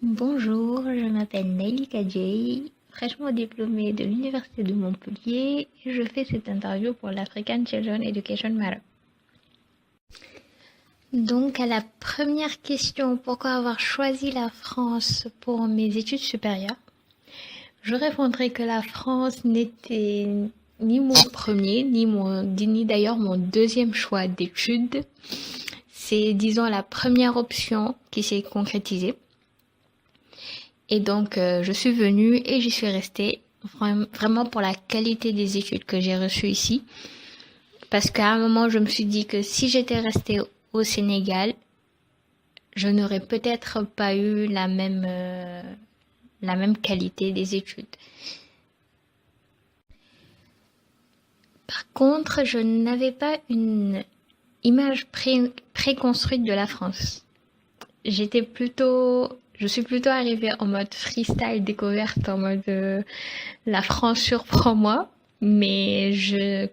Bonjour, je m'appelle Naili Kadjei, fraîchement diplômée de l'Université de Montpellier et je fais cette interview pour l'African Children Education Matter. Donc à la première question, pourquoi avoir choisi la France pour mes études supérieures? Je répondrai que la France n'était ni mon premier, ni d'ailleurs mon deuxième choix d'études. C'est, disons, la première option qui s'est concrétisée. Et donc, je suis venue et j'y suis restée vraiment pour la qualité des études que j'ai reçues ici. Parce qu'à un moment, je me suis dit que si j'étais restée au Sénégal, je n'aurais peut-être pas eu la même qualité des études. Par contre, je n'avais pas une image préconstruite de la France. Je suis plutôt arrivée en mode freestyle découverte, en mode la France surprend-moi. Mais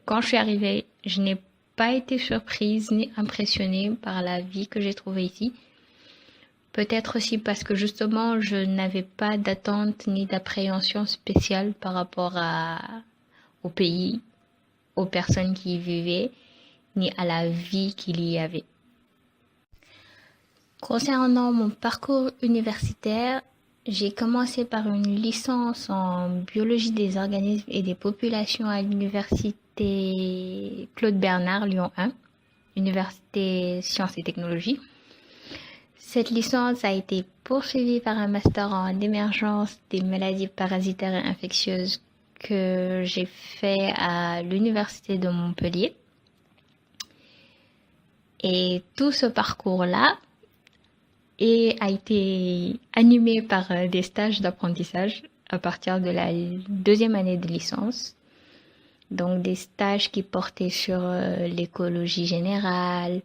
quand je suis arrivée, je n'ai pas été surprise ni impressionnée par la vie que j'ai trouvée ici. Peut-être aussi parce que justement, je n'avais pas d'attente ni d'appréhension spéciale par rapport au pays, aux personnes qui y vivaient, ni à la vie qu'il y avait. Concernant mon parcours universitaire, j'ai commencé par une licence en biologie des organismes et des populations à l'université Claude Bernard Lyon 1, université sciences et technologies. Cette licence a été poursuivie par un master en émergence des maladies parasitaires et infectieuses que j'ai fait à l'université de Montpellier. Et tout ce parcours-là a été animé par des stages d'apprentissage à partir de la deuxième année de licence. Donc des stages qui portaient sur l'écologie générale,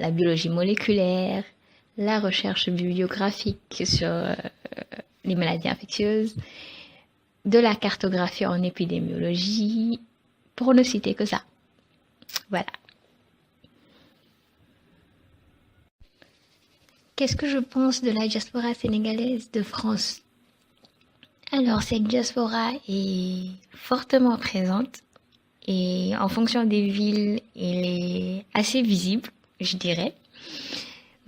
la biologie moléculaire, la recherche bibliographique sur les maladies infectieuses, de la cartographie en épidémiologie, pour ne citer que ça. Voilà. Qu'est-ce que je pense de la diaspora sénégalaise de France? Alors, cette diaspora est fortement présente et en fonction des villes, elle est assez visible, je dirais.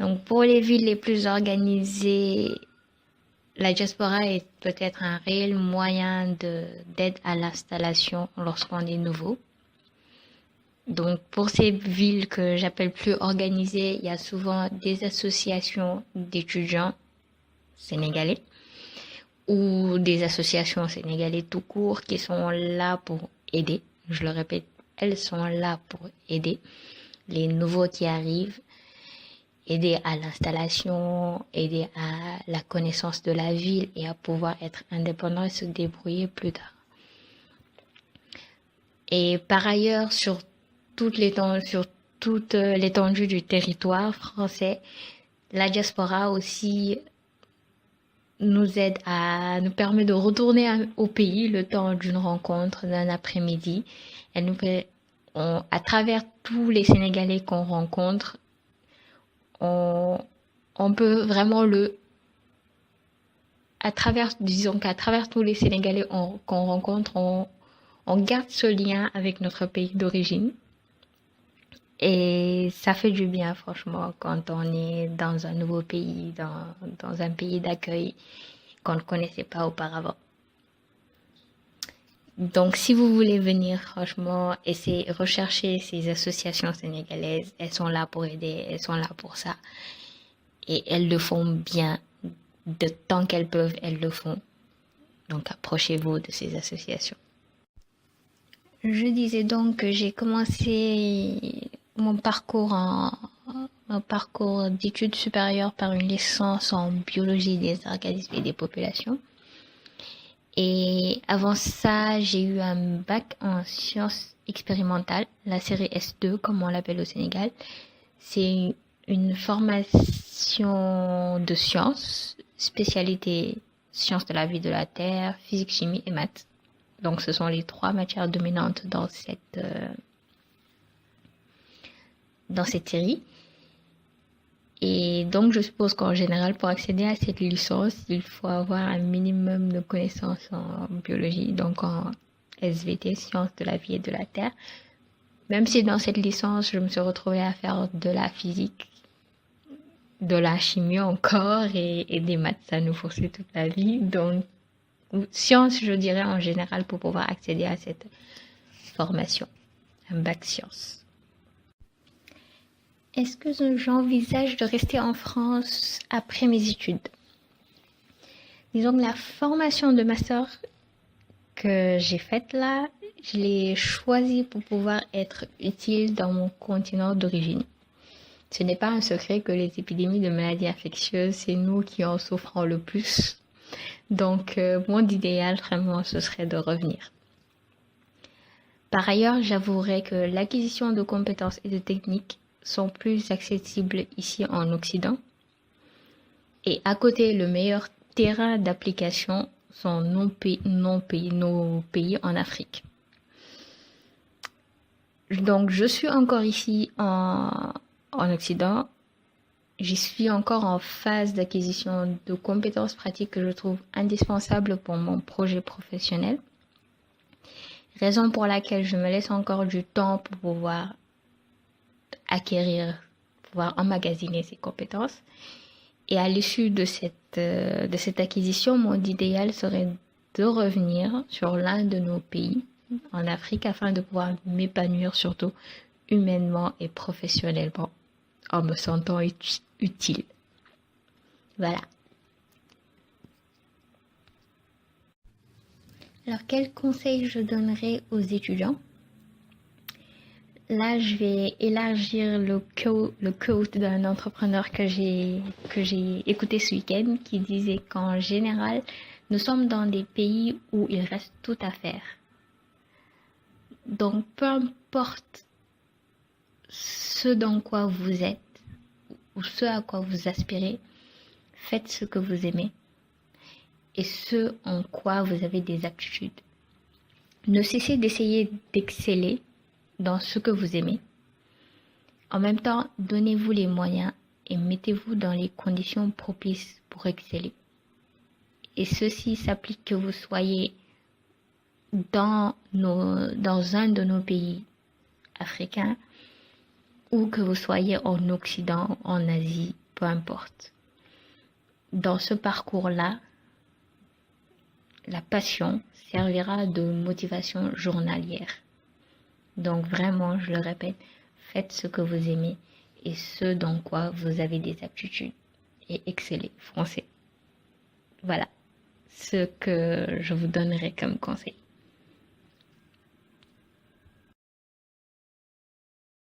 Donc, pour les villes les plus organisées, la diaspora est peut-être un réel moyen d'aide à l'installation lorsqu'on est nouveau. Donc, pour ces villes que j'appelle plus organisées, il y a souvent des associations d'étudiants sénégalais ou des associations sénégalais tout court qui sont là pour aider. Je le répète, elles sont là pour aider les nouveaux qui arrivent, aider à l'installation, aider à la connaissance de la ville et à pouvoir être indépendant et se débrouiller plus tard. Et par ailleurs, sur toute l'étendue du territoire français, la diaspora aussi nous permet de retourner au pays le temps d'une rencontre, d'un après-midi. À travers tous les Sénégalais qu'on rencontre, on peut vraiment disons qu'à travers tous les Sénégalais qu'on rencontre, on garde ce lien avec notre pays d'origine. Et ça fait du bien, franchement, quand on est dans un nouveau pays, dans un pays d'accueil qu'on ne connaissait pas auparavant. Donc, si vous voulez venir, franchement, rechercher ces associations sénégalaises. Elles sont là pour aider, elles sont là pour ça. Et elles le font bien. De tant qu'elles peuvent, elles le font. Donc, approchez-vous de ces associations. Je disais donc que j'ai commencé mon parcours d'études supérieures par une licence en biologie des organismes et des populations. Et avant ça, j'ai eu un bac en sciences expérimentales, la série S2 comme on l'appelle au Sénégal. C'est une formation de sciences, spécialité sciences de la vie de la Terre, physique, chimie et maths. Donc ce sont les 3 matières dominantes dans cette série. Et donc, je suppose qu'en général, pour accéder à cette licence, il faut avoir un minimum de connaissances en biologie, donc en SVT, sciences de la vie et de la terre. Même si dans cette licence, je me suis retrouvée à faire de la physique, de la chimie encore et des maths, ça nous forçait toute la vie. Donc, sciences, je dirais en général, pour pouvoir accéder à cette formation, un bac sciences. Est-ce que j'envisage de rester en France après mes études? Disons que la formation de master que j'ai faite là, je l'ai choisie pour pouvoir être utile dans mon continent d'origine. Ce n'est pas un secret que les épidémies de maladies infectieuses, c'est nous qui en souffrons le plus. Donc, mon idéal, vraiment, ce serait de revenir. Par ailleurs, j'avouerai que l'acquisition de compétences et de techniques sont plus accessibles ici en Occident. Et à côté, le meilleur terrain d'application sont nos pays en Afrique. Donc, je suis encore ici en Occident. J'y suis encore en phase d'acquisition de compétences pratiques que je trouve indispensables pour mon projet professionnel. Raison pour laquelle je me laisse encore du temps pour pouvoir pouvoir emmagasiner ces compétences. Et à l'issue de cette acquisition, mon idéal serait de revenir sur l'un de nos pays en Afrique afin de pouvoir m'épanouir surtout humainement et professionnellement en me sentant utile. Voilà. Alors, quels conseils je donnerais aux étudiants? Là, je vais élargir le quote d'un entrepreneur que j'ai écouté ce week-end qui disait qu'en général, nous sommes dans des pays où il reste tout à faire. Donc, peu importe ce dans quoi vous êtes ou ce à quoi vous aspirez, faites ce que vous aimez et ce en quoi vous avez des aptitudes. Ne cessez d'essayer d'exceller dans ce que vous aimez. En même temps, donnez-vous les moyens et mettez-vous dans les conditions propices pour exceller. Et ceci s'applique que vous soyez dans un de nos pays africains ou que vous soyez en Occident, en Asie, peu importe. Dans ce parcours-là, la passion servira de motivation journalière. Donc vraiment, je le répète, faites ce que vous aimez et ce dans quoi vous avez des aptitudes et excellez, foncez. Voilà ce que je vous donnerai comme conseil.